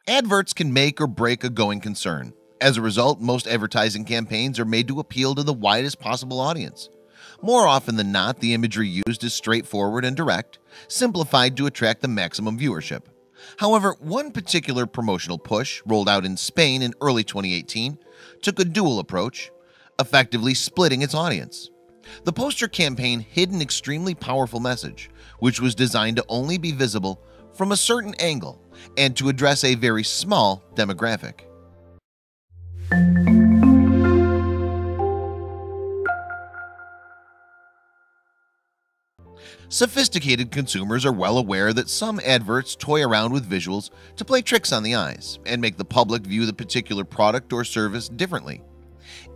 Adverts can make or break a going concern. As a result, most advertising campaigns are made to appeal to the widest possible audience. More often than not, the imagery used is straightforward and direct, simplified to attract the maximum viewership. However, one particular promotional push, rolled out in Spain in early 2018, took a dual approach, effectively splitting its audience. The poster campaign hid an extremely powerful message, which was designed to only be visible from a certain angle and to address a very small demographic. Sophisticated consumers are well aware that some adverts toy around with visuals to play tricks on the eyes and make the public view the particular product or service differently.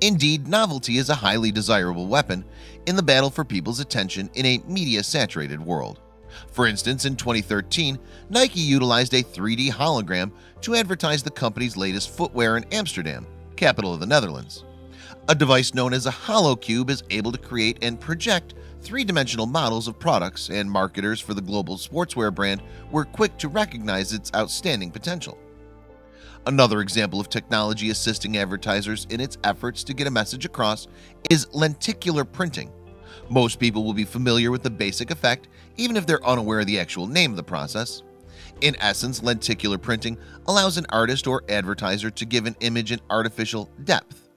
Indeed, novelty is a highly desirable weapon in the battle for people's attention in a media-saturated world. For instance, in 2013, Nike utilized a 3D hologram to advertise the company's latest footwear in Amsterdam, capital of the Netherlands. A device known as a HoloCube is able to create and project three-dimensional models of products, and marketers for the global sportswear brand were quick to recognize its outstanding potential. Another example of technology assisting advertisers in its efforts to get a message across is lenticular printing. Most people will be familiar with the basic effect, even if they're unaware of the actual name of the process. In essence, lenticular printing allows an artist or advertiser to give an image an artificial depth.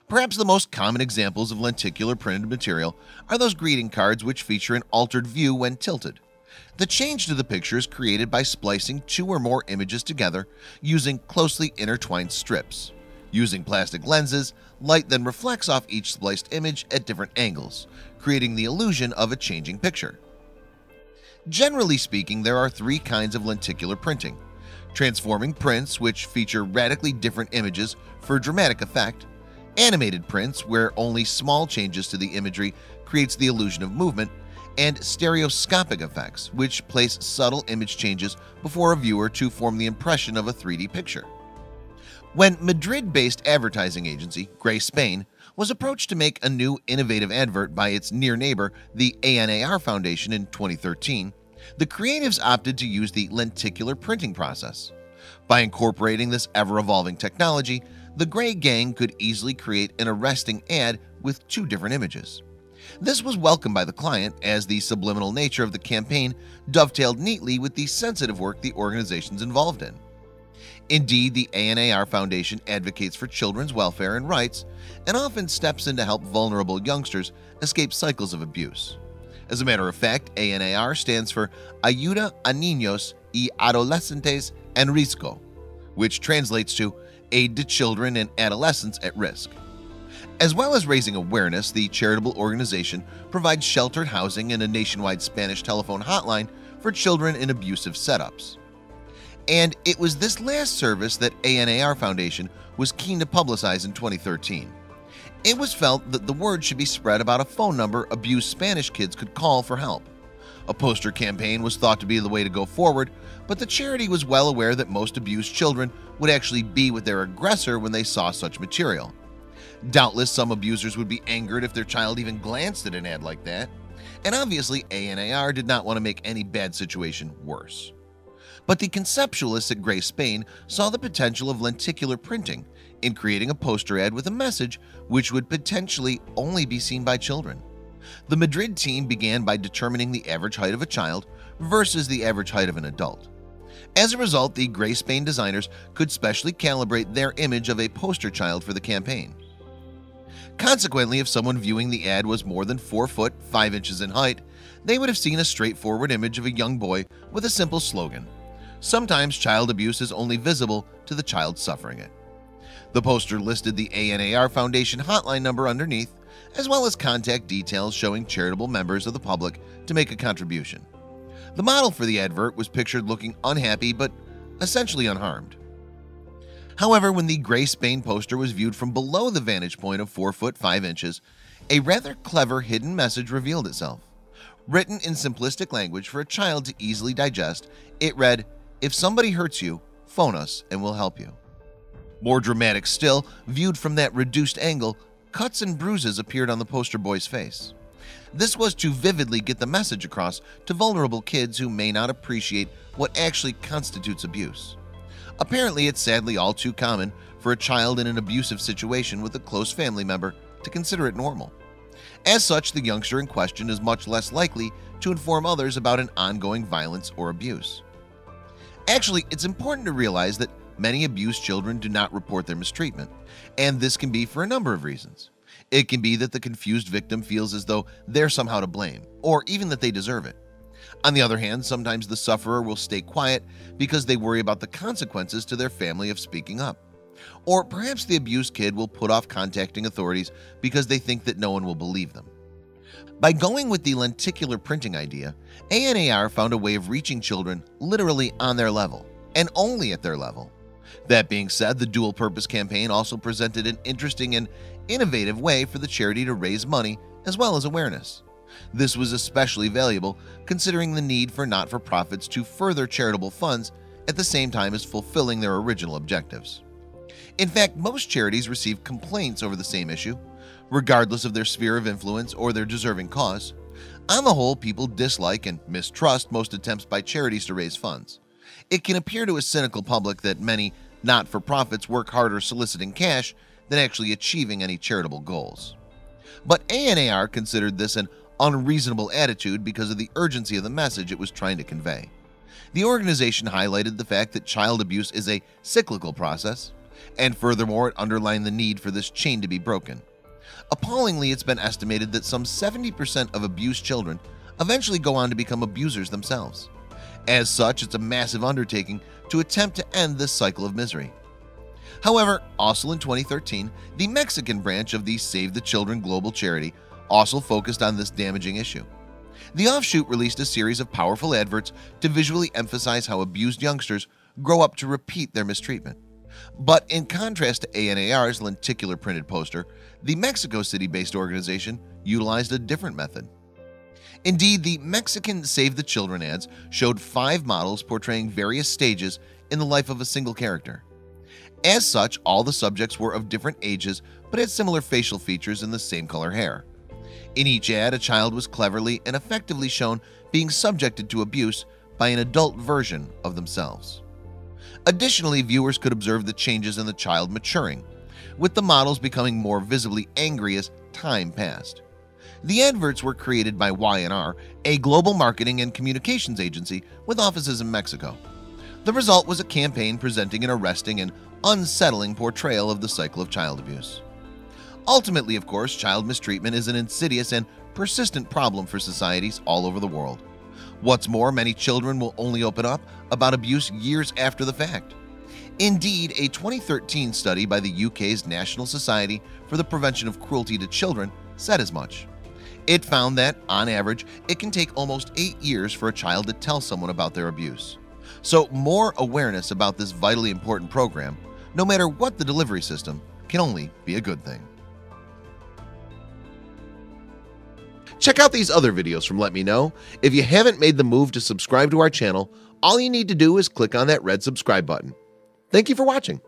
Perhaps the most common examples of lenticular printed material are those greeting cards which feature an altered view when tilted. The change to the picture is created by splicing two or more images together using closely intertwined strips. Using plastic lenses, light then reflects off each spliced image at different angles, creating the illusion of a changing picture. Generally speaking, there are three kinds of lenticular printing: transforming prints, which feature radically different images for dramatic effect; animated prints, where only small changes to the imagery creates the illusion of movement; and stereoscopic effects, which place subtle image changes before a viewer to form the impression of a 3D picture. When Madrid-based advertising agency Gray Spain was approached to make a new innovative advert by its near neighbor, the ANAR Foundation, in 2013, the creatives opted to use the lenticular printing process. By incorporating this ever-evolving technology, the Gray gang could easily create an arresting ad with two different images. This was welcomed by the client, as the subliminal nature of the campaign dovetailed neatly with the sensitive work the organization's involved in. Indeed, the ANAR Foundation advocates for children's welfare and rights and often steps in to help vulnerable youngsters escape cycles of abuse. As a matter of fact, ANAR stands for Ayuda a Niños y Adolescentes en Riesgo, which translates to Aid to Children and Adolescents at Risk. As well as raising awareness, the charitable organization provides sheltered housing and a nationwide Spanish telephone hotline for children in abusive setups. And it was this last service that ANAR Foundation was keen to publicize in 2013. It was felt that the word should be spread about a phone number abused Spanish kids could call for help. A poster campaign was thought to be the way to go forward, but the charity was well aware that most abused children would actually be with their aggressor when they saw such material. Doubtless, some abusers would be angered if their child even glanced at an ad like that, and obviously ANAR did not want to make any bad situation worse. But the conceptualists at Gray Spain saw the potential of lenticular printing in creating a poster ad with a message which would potentially only be seen by children. The Madrid team began by determining the average height of a child versus the average height of an adult. As a result, the Gray Spain designers could specially calibrate their image of a poster child for the campaign. Consequently, if someone viewing the ad was more than 4 foot 5 inches in height, they would have seen a straightforward image of a young boy with a simple slogan: "Sometimes child abuse is only visible to the child suffering it." The poster listed the ANAR Foundation hotline number underneath, as well as contact details showing charitable members of the public to make a contribution. The model for the advert was pictured looking unhappy but essentially unharmed. However, when the Gray Spain poster was viewed from below the vantage point of 4 foot 5 inches, a rather clever hidden message revealed itself. Written in simplistic language for a child to easily digest, it read, "If somebody hurts you, phone us and we'll help you." More dramatic still, viewed from that reduced angle, cuts and bruises appeared on the poster boy's face. This was to vividly get the message across to vulnerable kids who may not appreciate what actually constitutes abuse. Apparently, it's sadly all too common for a child in an abusive situation with a close family member to consider it normal. As such, the youngster in question is much less likely to inform others about an ongoing violence or abuse. Actually, it's important to realize that many abused children do not report their mistreatment, and this can be for a number of reasons. It can be that the confused victim feels as though they're somehow to blame, or even that they deserve it. On the other hand, sometimes the sufferer will stay quiet because they worry about the consequences to their family of speaking up. Or perhaps the abused kid will put off contacting authorities because they think that no one will believe them. By going with the lenticular printing idea, ANAR found a way of reaching children literally on their level, and only at their level. That being said, the dual-purpose campaign also presented an interesting and innovative way for the charity to raise money as well as awareness. This was especially valuable considering the need for not-for-profits to further charitable funds at the same time as fulfilling their original objectives. In fact, most charities receive complaints over the same issue, regardless of their sphere of influence or their deserving cause. On the whole, people dislike and mistrust most attempts by charities to raise funds. It can appear to a cynical public that many not-for-profits work harder soliciting cash than actually achieving any charitable goals. But ANAR considered this an unreasonable attitude because of the urgency of the message it was trying to convey. The organization highlighted the fact that child abuse is a cyclical process, and furthermore, it underlined the need for this chain to be broken. Appallingly, it's been estimated that some 70% of abused children eventually go on to become abusers themselves. As such, it's a massive undertaking to attempt to end this cycle of misery. However, also in 2013, the Mexican branch of the Save the Children global charity also focused on this damaging issue. The offshoot released a series of powerful adverts to visually emphasize how abused youngsters grow up to repeat their mistreatment. But in contrast to ANAR's lenticular printed poster, the Mexico City-based organization utilized a different method. Indeed, the Mexican Save the Children ads showed 5 models portraying various stages in the life of a single character. As such, all the subjects were of different ages but had similar facial features and the same color hair. In each ad, a child was cleverly and effectively shown being subjected to abuse by an adult version of themselves. Additionally, viewers could observe the changes in the child maturing, with the models becoming more visibly angry as time passed. The adverts were created by Y&R, a global marketing and communications agency with offices in Mexico. The result was a campaign presenting an arresting and unsettling portrayal of the cycle of child abuse. Ultimately, of course, child mistreatment is an insidious and persistent problem for societies all over the world. What's more, many children will only open up about abuse years after the fact. Indeed, a 2013 study by the UK's National Society for the Prevention of Cruelty to Children said as much. It found that, on average, it can take almost 8 years for a child to tell someone about their abuse. So more awareness about this vitally important program, no matter what the delivery system, can only be a good thing. Check out these other videos from Let Me Know. If you haven't made the move to subscribe to our channel, all you need to do is click on that red subscribe button. Thank you for watching.